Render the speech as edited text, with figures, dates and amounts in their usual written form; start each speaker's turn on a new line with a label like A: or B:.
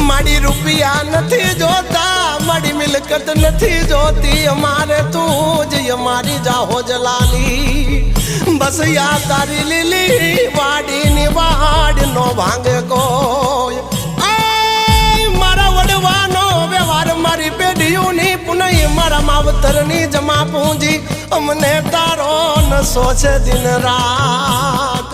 A: મારી રૂપિયા નથી જોતા, મારી મિલકત નથી જોતી, અમારે તું જ અમારી જાહો જલાલી. બસ યા તારી લીલી વાડીની વાડ નો ભાંગે કોઈ. મારા વડવાનો વ્યવહાર, મારી પેઢીઓની પુનઃ, મારા માવતરની જમા પૂંજી, અમને તારો નશો છે દિન રાત.